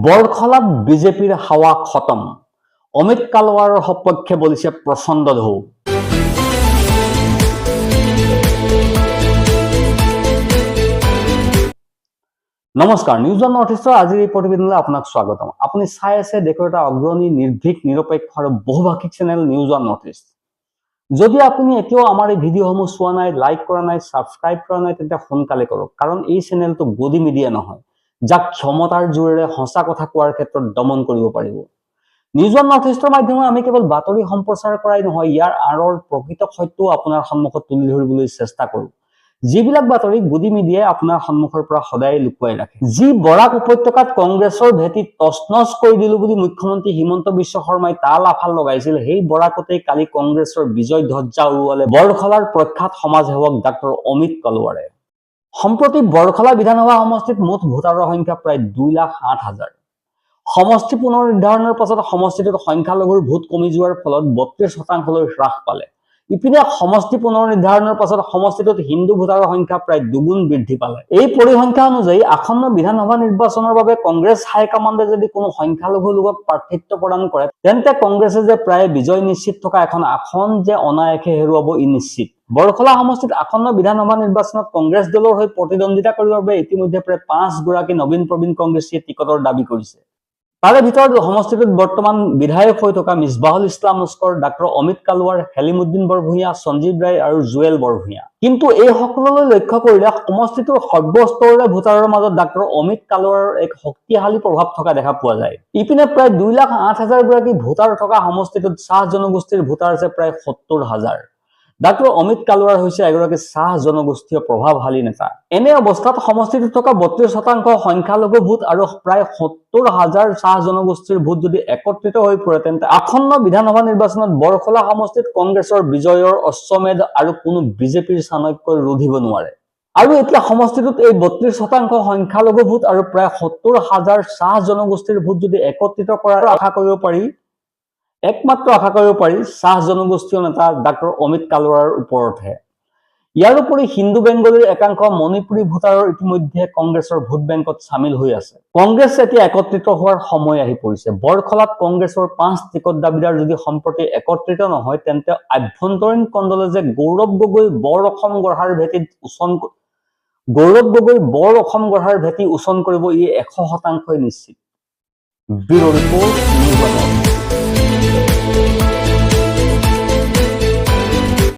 বৰখলাত বিজেপিৰ হাৱা খতম। অমিত কালৱাৰৰ সপক্ষে বলিছে প্ৰচণ্ড ঢৌ। নমস্কাৰ, নিউজ অন নৰ্থ ইষ্টৰ আজিৰ এই প্ৰতিবেদনলৈ আপোনাক স্বাগতম। আপুনি চাই আছে দেশৰ এটা অগ্ৰণী, নিৰ্ভীক, নিৰপেক্ষ আৰু বহুভাষিক channel news on north east. যদি আপুনি এতিয়াও আমাৰ এই ভিডিঅ'সমূহ চোৱা নাই, লাইক কৰা নাই, ছাবস্ক্ৰাইব কৰা নাই, তেন্তে সোনকালে কৰক। কাৰণ এই চেনেলটো গদি মিডিয়া নহয়, যাক ক্ষমতাৰ জোৰেৰে সঁচা কথা কোৱাৰ ক্ষেত্ৰত দমন কৰিব পাৰিব। নিউজ অন নৰ্থ ইষ্টৰ মাধ্যমে আমি কেৱল বাতৰি সম্প্ৰচাৰ কৰাই নহয়, ইয়াৰ আঁৰৰ প্ৰকৃত সত্যও আপোনাৰ সন্মুখত তুলি ধৰিবলৈ চেষ্টা কৰোঁ। যিবিলাক বাতৰি গদি মিডিয়াই আপোনাৰ সন্মুখৰ পৰা সদায় লুকুৱাই ৰাখে। যি বৰাক উপত্যকাত কংগ্ৰেছৰ ভেটি তছনছ কৰি দিলো বুলি মুখ্যমন্ত্ৰী হিমন্ত বিশ্ব শৰ্মাই তাল আফাল লগাইছিল, সেই বৰাকতেই কালি কংগ্ৰেছৰ বিজয় ধ্বজা উৰুৱালে বৰখলাৰ প্ৰখ্যাত সমাজসেৱক ডাক্তৰ অমিত কালৱাৰে। সম্প্ৰতি বৰখলা বিধানসভা সমষ্টিত মুঠ ভোটাৰৰ সংখ্যা প্ৰায় 2,08,000। সমষ্টি পুনৰ নিৰ্ধাৰণৰ পাছত সমষ্টিটোত সংখ্যালঘুৰ ভোট কমি যোৱাৰ ফলত 32% হ্ৰাস পালে। ইপিনে সমষ্টি পুনৰ নিৰ্ধাৰণৰ পাছত সমষ্টিটোত হিন্দু ভোটাৰৰ সংখ্যা প্ৰায় দুগুণ বৃদ্ধি পালে। এই পৰিসংখ্যা অনুযায়ী আসন্ন বিধানসভা নিৰ্বাচনৰ বাবে কংগ্ৰেছ হাইকমাণ্ডে যদি কোনো সংখ্যালঘু লোকক প্ৰাৰ্থিত্ব প্ৰদান কৰে, তেন্তে কংগ্ৰেছে যে প্ৰায় বিজয় নিশ্চিত থকা এখন আসন যে অনায়াসে হেৰুৱাব ই নিশ্চিত। বৰখলা সমষ্টিত আসন্ন বিধানসভা নিৰ্বাচনত কংগ্ৰেছ দলৰ হৈ প্ৰতিদ্বন্দ্বিতা কৰিবৰ বাবে ইতিমধ্যে প্ৰায় 5 গৰাকী নবীন প্ৰবীণ কংগ্ৰেছীয়ে টিকটৰ দাবী কৰিছে। তাৰে ভিতৰত সমষ্টিটোত বৰ্তমান বিধায়ক হৈ থকা মিছবাহুল ইছলাম লস্কৰ, ডাক্তৰ অমিত কালৱাৰ, হেলিমুদ্দিন বৰভূঞা, সঞ্জীৱ ৰায় আৰু জুৱেল বৰভূঞা। কিন্তু এই সকললৈ লক্ষ্য কৰিলে সমষ্টিটোৰ সৰ্বস্তৰৰে ভোটাৰৰ মাজত ডাক্তৰ অমিত কালৱাৰৰ এক শক্তিশালী প্ৰভাৱ থকা দেখা পোৱা যায়। ইপিনে প্ৰায় 2,08,000 গৰাকী ভোটাৰ থকা সমষ্টিটোত চাহ জনগোষ্ঠীৰ ভোটাৰ আছে প্ৰায় 70,000। ডাক্তৰ অমিত কালৱাৰ হৈছে এগৰাকী চাহ জনগোষ্ঠীয় প্ৰভাৱশালী নেতা। এনে অৱস্থাত সমষ্টিটোত থকা 32% সংখ্যালঘু ভোট আৰু প্ৰায় 70,000 চাহ জনগোষ্ঠীৰ ভোট যদি একত্ৰিত হৈ পৰে, তেন্তে আসন্ন বিধানসভা নিৰ্বাচনত বৰখলা সমষ্টিত কংগ্ৰেছৰ বিজয়ৰ অশ্বমেধ আৰু কোনো বিজেপিৰ চাণক্যই ৰোধিব নোৱাৰে। আৰু এতিয়া সমষ্টিটোত এই 32% সংখ্যালঘু ভোট আৰু প্ৰায় 70,000 চাহ জনগোষ্ঠীৰ ভোট যদি একত্ৰিত কৰাৰ একমাত্ৰ আশা কৰিব পাৰি চাহ জনগোষ্ঠীয় নেতা ডাক্তৰ অমিত কালৱাৰৰ ওপৰতহে। ইয়াৰ উপৰি হিন্দু বেংগলীৰ একাংশ মণিপুৰী ভোটাৰৰ ইতিমধ্যে কংগ্ৰেছৰ ভোট বেংকত চামিল হৈ আছে। কংগ্ৰেছ এতিয়া একত্ৰিত হোৱাৰ সময় আহি পৰিছে। বৰখলাত কংগ্ৰেছৰ 5 টিকট দাবীদাৰ যদি সম্প্ৰতি একত্ৰিত নহয়, তেন্তে আভ্যন্তৰীণ কণ্ডলে যে গৌৰৱ গগৈ বৰ অসম গঢ়াৰ ভেটি উচন কৰিব ই 100% নিশ্চিত। Bureau report, news on north east.